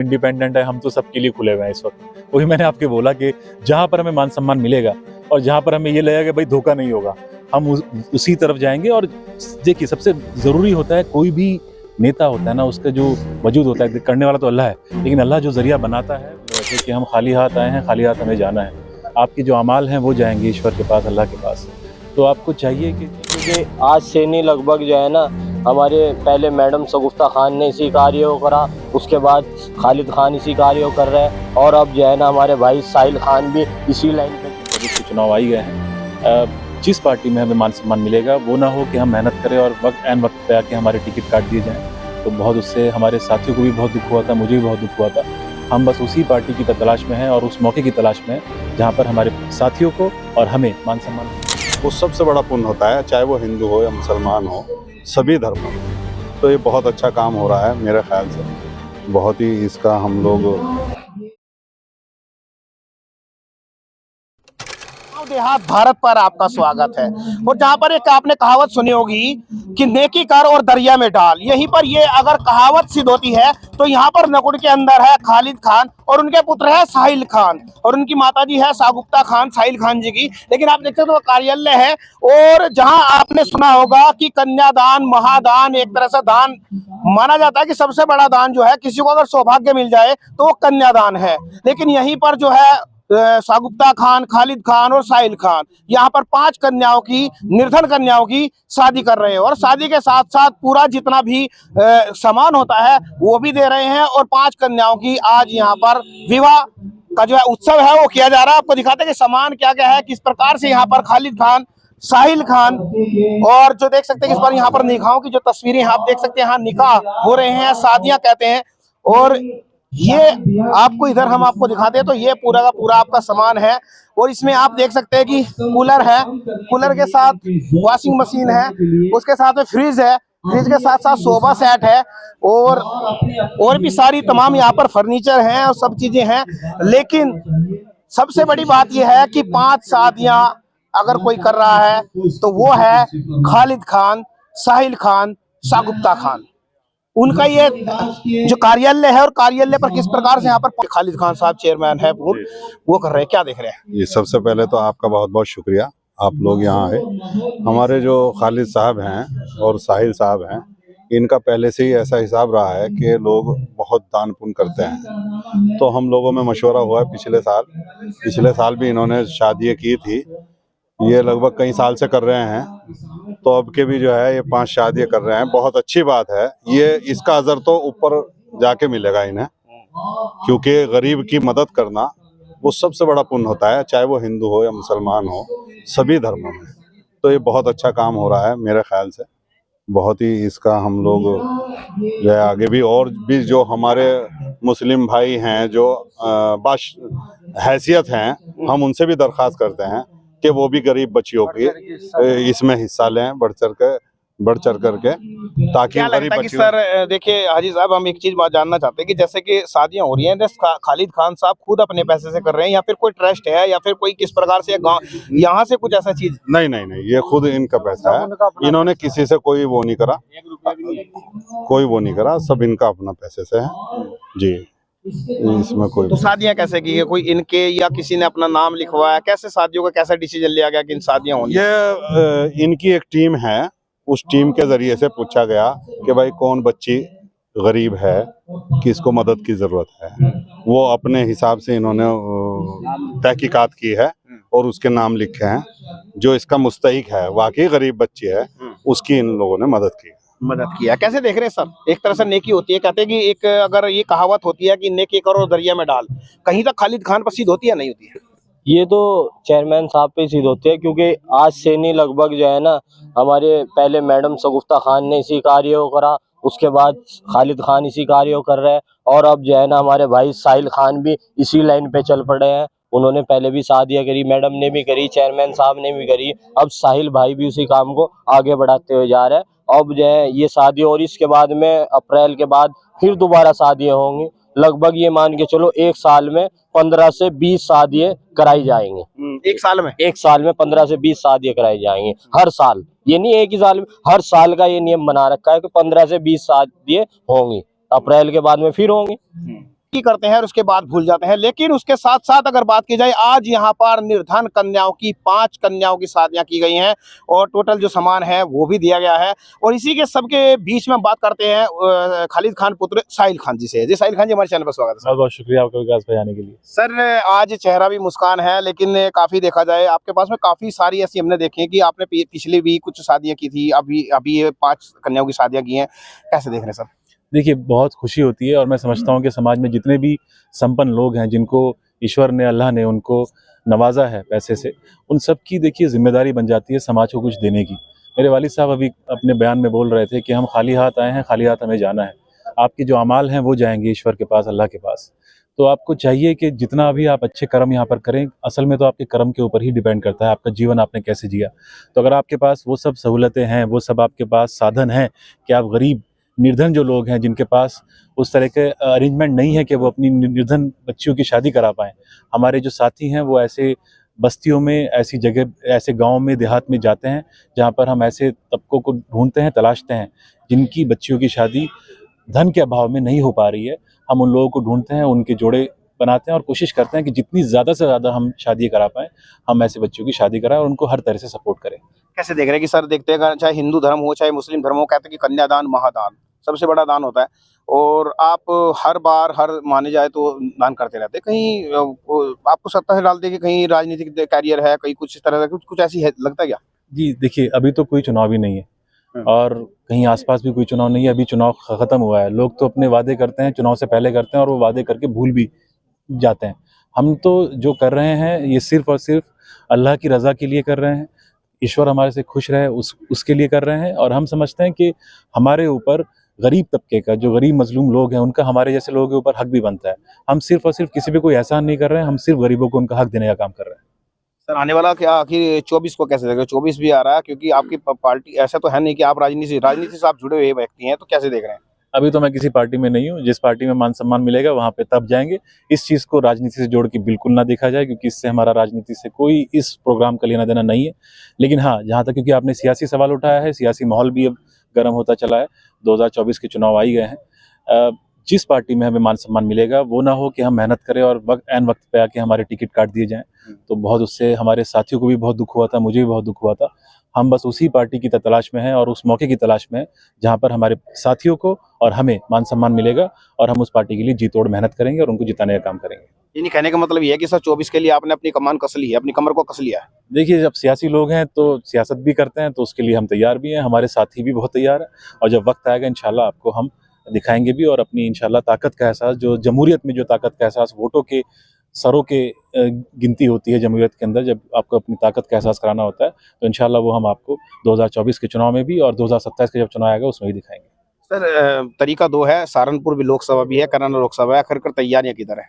Independent है, हम तो सबके लिए खुले हुए हैं इस वक्त। वही मैंने आपके बोला कि जहाँ पर हमें मान सम्मान मिलेगा और जहाँ पर हमें ये लगेगा कि भाई धोखा नहीं होगा, हम उसी तरफ जाएंगे। और देखिए, सबसे ज़रूरी होता है, कोई भी नेता होता है ना, उसका जो वजूद होता है, करने वाला तो अल्लाह है, लेकिन अल्लाह जो जरिया बनाता है, जैसे कि हम खाली हाथ आए हैं, खाली हाथ हमें जाना है। आपके जो अमाल हैं वो जाएंगे ईश्वर के पास, अल्लाह के पास। तो आपको चाहिए कि क्योंकि आज से नहीं, लगभग जो है ना, हमारे पहले मैडम शगुफ्ता खान ने इसी कार्य को करा, उसके बाद खालिद खान इसी कार्य को कर रहे हैं, और अब जो है ना हमारे भाई साहिल खान भी इसी लाइन पे चुनाव आई गए हैं। जिस पार्टी में हमें मान सम्मान मिलेगा, वो ना हो कि हम मेहनत करें और ऐन वक्त पे आके हमारे टिकट काट दिए जाएँ। तो बहुत उससे हमारे साथियों को भी बहुत दुख हुआ था, मुझे भी बहुत दुख हुआ था। हम बस उसी पार्टी की तलाश में हैं और उस मौके की तलाश में हैं जहाँ पर हमारे साथियों को और हमें मान सम्मान। वो सबसे बड़ा पुण्य होता है, चाहे वो हिंदू हो या मुसलमान हो, सभी धर्मों में। तो ये बहुत अच्छा काम हो रहा है मेरे ख्याल से। बहुत ही इसका हम लोग देहात भारत पर आपका स्वागत है। और जहाँ पर एक आपने कहावत सुनी होगी कि नेकी कर और दरिया में डाल, यहीं पर ये अगर कहावत सिद्ध होती है तो यहाँ पर नकुड़ के अंदर है खालिद खान और उनके पुत्र है साहिल खान, और उनकी माताजी है शागुफ्ता खान, साहिल खान जी की। लेकिन आप देखते हो तो कार्यालय है, और जहाँ आपने सुना होगा कि कन्यादान महादान, एक तरह से दान माना जाता है कि सबसे बड़ा दान जो है, किसी को अगर सौभाग्य मिल जाए तो वो कन्यादान है। लेकिन यहीं पर जो है शागुफ्ता खान, खालिद खान और साहिल खान, यहाँ पर 5 कन्याओं की, निर्धन कन्याओं की शादी कर रहे हैं, और शादी के साथ साथ पूरा जितना भी सामान होता है वो भी दे रहे हैं। और 5 कन्याओं की आज यहाँ पर विवाह का जो है उत्सव है वो किया जा रहा है। आपको दिखाते हैं कि सामान क्या क्या है, किस प्रकार से यहाँ पर खालिद खान, साहिल खान, और जो देख सकते हैं इस पर यहाँ पर निकाहों की जो तस्वीरें आप देख सकते हैं, यहाँ निकाह हो रहे हैं, शादियां कहते हैं। और ये आपको इधर हम आपको दिखाते हैं तो ये पूरा का पूरा आपका सामान है, और इसमें आप देख सकते हैं कि कूलर है, कूलर के साथ वॉशिंग मशीन है, उसके साथ में फ्रिज है, फ्रिज के साथ साथ सोफा सेट है, और भी सारी तमाम यहाँ पर फर्नीचर हैं और सब चीजें हैं। लेकिन सबसे बड़ी बात यह है कि 5 शादियां अगर कोई कर रहा है तो वो है खालिद खान, साहिल खान, शागुफ्ता खान। उनका ये जो कार्यालय है, और कार्यालय पर किस प्रकार से यहाँ पर खालिद खान साहब चेयरमैन है वो कर रहे हैं, क्या देख रहे हैं? ये सबसे पहले तो आपका बहुत बहुत शुक्रिया, आप लोग यहाँ आए। हमारे जो खालिद साहब हैं और साहिल साहब हैं, इनका पहले से ही ऐसा हिसाब रहा है कि लोग बहुत दान पुण्य करते हैं। तो हम लोगों में मशवरा हुआ है पिछले साल भी इन्होंने शादी की थी। ये लगभग कई साल से कर रहे हैं, तो अब के भी जो है ये 5 शादियां कर रहे हैं। बहुत अच्छी बात है ये, इसका अजर तो ऊपर जाके मिलेगा इन्हें, क्योंकि गरीब की मदद करना वो सबसे बड़ा पुण्य होता है, चाहे वो हिंदू हो या मुसलमान हो, सभी धर्मों में। तो ये बहुत अच्छा काम हो रहा है मेरे ख्याल से। बहुत ही इसका हम लोग जो है आगे भी, और भी जो हमारे मुस्लिम भाई हैं जो हैसियत हैं, हम उनसे भी दरख्वास्त करते हैं कि वो भी गरीब बच्चियों की इसमें हिस्सा लें, बढ़ चढ़ करके, ताकि क्या लगता है कि सर, देखिए हाजी साहब, हम एक चीज बात जानना चाहते हैं कि जैसे कि शादियां हो रही हैं, खालिद खान साहब खुद अपने पैसे से कर रहे हैं या फिर कोई ट्रस्ट है या फिर कोई किस प्रकार से गांव यहाँ से कुछ ऐसा चीज? नहीं, ये खुद इनका पैसा है। इन्होंने किसी से कोई वो नहीं करा, सब इनका अपना पैसे से है जी। इसमें कोई तो शादियां कैसे की है, कोई इनके या किसी ने अपना नाम लिखवाया, कैसे शादियों का कैसा डिसीजन लिया गया कि इन शादियां होंगी? ये इनकी एक टीम है, उस टीम के जरिए से पूछा गया कि भाई कौन बच्ची गरीब है, किसको मदद की जरूरत है। वो अपने हिसाब से इन्होंने तहकीकात की है और उसके नाम लिखे हैं। जो इसका मुस्तहिक है, वाकई गरीब बच्ची है, उसकी इन लोगों ने मदद किया। कैसे देख रहे हैं सर? एक तरह से नेकी होती है, कहते हैं कि एक अगर ये कहावत होती है कि नेकी करो दरिया में डाल, कहीं तक खालिद खान पर सिद्ध होती है, नहीं होती है? ये तो चेयरमैन साहब पे सिद्ध होते हैं, क्योंकि आज से नहीं, लगभग जो है ना, हमारे पहले मैडम शगुफ्ता खान ने इसी कार्य को करा, उसके बाद खालिद खान इसी कार्य को कर रहे हैं, और अब जो है ना हमारे भाई साहिल खान भी इसी लाइन पे चल पड़े हैं। उन्होंने पहले भी शादियां करी, मैडम ने भी करी, चेयरमैन साहब ने भी करी, अब साहिल भाई भी उसी काम को आगे बढ़ाते हुए जा रहे हैं। अब जो है ये शादी, और इसके बाद में अप्रैल के बाद फिर दोबारा शादियां होंगी। लगभग ये मान के चलो 1 साल में 15 से 20 शादियां कराई जाएंगी। 1 साल में? 1 साल में 15 से 20 शादियां कराई जाएंगी हर साल। ये नहीं एक ही साल में, हर साल का ये नियम बना रखा है कि 15 से 20 शादियां होंगी, अप्रैल के बाद में फिर होंगी। की करते हैं और उसके बाद भूल जाते हैं। लेकिन उसके साथ साथ अगर बात की जाए, आज यहाँ पर निर्धन कन्याओं की 5 कन्याओं की शादियां की गई हैं और टोटल जो सामान है वो भी दिया गया है। और इसी के सबके बीच में बात करते हैं खालिद खान पुत्र साहिल खान जी से। जी साहिल खान जी, हमारे चैनल पर स्वागत है। बहुत बहुत शुक्रिया आपका विकास भाई आने के लिए। सर, आज चेहरा भी मुस्कान है, लेकिन काफी देखा जाए आपके पास में काफी सारी ऐसी हमने देखी है कि आपने पिछली भी कुछ शादियां की थी, अभी अभी ये 5 कन्याओं की शादियां की हैं। कैसे देख रहे हैं सर? देखिए, बहुत खुशी होती है और मैं समझता हूँ कि समाज में जितने भी संपन्न लोग हैं, जिनको ईश्वर ने, अल्लाह ने उनको नवाजा है पैसे से, उन सब की देखिए जिम्मेदारी बन जाती है समाज को कुछ देने की। मेरे वालिद साहब अभी अपने बयान में बोल रहे थे कि हम खाली हाथ आए हैं, खाली हाथ हमें जाना है। आपके जो अमाल हैं वो जाएंगे ईश्वर के पास, अल्लाह के पास। तो आपको चाहिए कि जितना भी आप अच्छे कर्म यहाँ पर करें, असल में तो आपके कर्म के ऊपर ही डिपेंड करता है आपका जीवन आपने कैसे जिया। तो अगर आपके पास वो सब सहूलतें हैं, वो सब आपके पास साधन हैं कि आप गरीब निर्धन जो लोग हैं, जिनके पास उस तरह के अरेंजमेंट नहीं है कि वो अपनी निर्धन बच्चियों की शादी करा पाएँ। हमारे जो साथी हैं वो ऐसे बस्तियों में, ऐसी जगह, ऐसे गाँव में, देहात में जाते हैं जहाँ पर हम ऐसे तबकों को ढूँढते हैं, तलाशते हैं जिनकी बच्चियों की शादी धन के अभाव में नहीं हो पा रही है। हम उन लोगों को ढूँढते हैं, उनके जोड़े बनाते हैं और कोशिश करते हैं कि जितनी ज़्यादा से ज़्यादा हम शादी करा पाएँ, हम ऐसे बच्चियों की शादी कराएँ और उनको हर तरह से सपोर्ट करें। कैसे देख रहे हैं कि सर, देखते हैं चाहे हिंदू धर्म हो चाहे मुस्लिम धर्म हो, कहते हैं कि कन्यादान महादान सबसे बड़ा दान होता है और आप हर बार, हर माने जाए तो दान करते रहते हैं। कहीं आपको सत्ता से डालते कि कहीं राजनीतिक कैरियर है, कहीं कुछ इस तरह का कुछ ऐसी है, लगता है क्या? जी, देखिए, अभी तो कोई चुनाव ही नहीं है हम्म। और कहीं आसपास भी कोई चुनाव नहीं है। अभी चुनाव ख़त्म हुआ है। लोग तो अपने वादे करते हैं, चुनाव से पहले करते हैं और वो वादे करके भूल भी जाते हैं। हम तो जो कर रहे हैं ये सिर्फ़ और सिर्फ़ अल्लाह की रज़ा के लिए कर रहे हैं। ईश्वर हमारे से खुश रहे उसके लिए कर रहे हैं और हम समझते हैं कि हमारे ऊपर गरीब तबके का, जो गरीब मज़लूम लोग हैं, उनका हमारे जैसे लोगों के ऊपर हक भी बनता है। हम सिर्फ़ और सिर्फ़ किसी पे कोई एहसान नहीं कर रहे हैं, हम सिर्फ़ गरीबों को उनका हक देने का काम कर रहे हैं। सर, आने वाला क्या आखिर 24 को कैसे देख रहे हो? 24 भी आ रहा है, क्योंकि आपकी पार्टी, ऐसा तो है नहीं कि आप राजनीति से आप जुड़े हुए व्यक्ति हैं, तो कैसे देख रहे हैं? अभी तो मैं किसी पार्टी में नहीं हूँ। जिस पार्टी में मान सम्मान मिलेगा वहाँ पे तब जाएंगे। इस चीज़ को राजनीति से जोड़ के बिल्कुल ना देखा जाए, क्योंकि इससे हमारा राजनीति से कोई इस प्रोग्राम का लेना देना नहीं है। लेकिन हाँ, जहाँ तक, क्योंकि आपने सियासी सवाल उठाया है, सियासी माहौल भी अब गर्म होता चला है। 2024 के चुनाव आ ही गए हैं। जिस पार्टी में हमें मान सम्मान मिलेगा, वो ना हो कि हम मेहनत करें और ऐन वक्त पे आके हमारे टिकट काट दिए जाएं। तो बहुत, उससे हमारे साथियों को भी बहुत दुख हुआ था, मुझे भी बहुत दुख हुआ था। हम बस उसी पार्टी की तलाश में हैं और उस मौके की तलाश में हैं जहाँ पर हमारे साथियों को और हमें मान सम्मान मिलेगा और हम उस पार्टी के लिए जी तोड़ मेहनत करेंगे और उनको जिताने का काम करेंगे। यानी कहने का मतलब ये है कि सर 24 के लिए आपने अपनी कमान कस ली है, अपनी कमर को कस लिया है। देखिए, जब सियासी लोग हैं तो सियासत भी करते हैं, तो उसके लिए हम तैयार भी हैं, हमारे साथी भी बहुत तैयार हैं और जब वक्त आएगा इंशाल्लाह आपको हम दिखाएंगे भी और अपनी इंशाल्लाह ताकत का एहसास, जो जमहूरियत में जो ताकत का एहसास वोटों के सरों के गिनती होती है जमहूरियत के अंदर, जब आपको अपनी ताकत का एहसास कराना होता है, तो इंशाल्लाह वो हम आपको 2024 के चुनाव में भी और 2027 का जब चुनाव आएगा उसमें भी दिखाएंगे। सर, तरीका 2 है, सहारनपुर भी लोकसभा भी है, करनाल लोकसभा है, आखिरकार तैयारियां किधर है?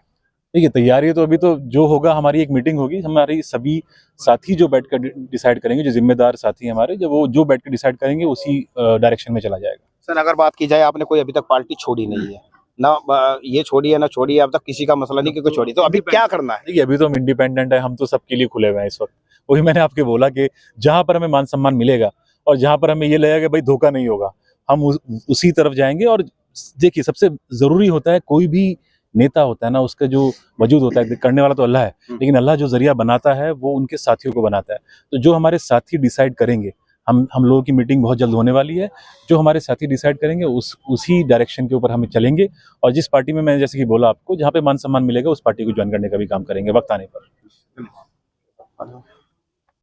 देखिए, तैयारी तो अभी तो जो होगा, हमारी एक मीटिंग होगी, हमारी सभी साथी जो बैठ कर डिसाइड करेंगे, जो जिम्मेदार साथी हैं हमारे, जब वो जो बैठ कर डिसाइड करेंगे उसी डायरेक्शन में चला जाएगा। सर, अगर बात की जाए, आपने कोई अभी तक पार्टी छोड़ी नहीं है ना, ये छोड़ी है ना छोड़ी है, अब तक किसी का मसला नहीं कि कोई छोड़ी, तो अभी क्या करना है? देखिए, अभी तो हम इंडिपेंडेंट है, हम तो सबके लिए खुले हुए हैं इस वक्त। वही मैंने आपके बोला कि जहाँ पर हमें मान सम्मान मिलेगा और जहाँ पर हमें ये लगेगा कि भाई धोखा नहीं होगा, हम उसी तरफ जाएंगे। और देखिए, सबसे ज़रूरी होता है, कोई भी नेता होता है ना, उसका जो वजूद होता है, करने वाला तो अल्लाह है, लेकिन अल्लाह जो जरिया बनाता है वो उनके साथियों को बनाता है। तो जो हमारे साथी डिसाइड करेंगे, हम लोगों की मीटिंग बहुत जल्द होने वाली है, जो हमारे साथी डिसाइड करेंगे उसी डायरेक्शन के ऊपर हमें चलेंगे और जिस पार्टी में मैंने जैसे कि बोला आपको, जहाँ पे मान सम्मान मिलेगा उस पार्टी को ज्वाइन करने का भी काम करेंगे वक्त आने पर।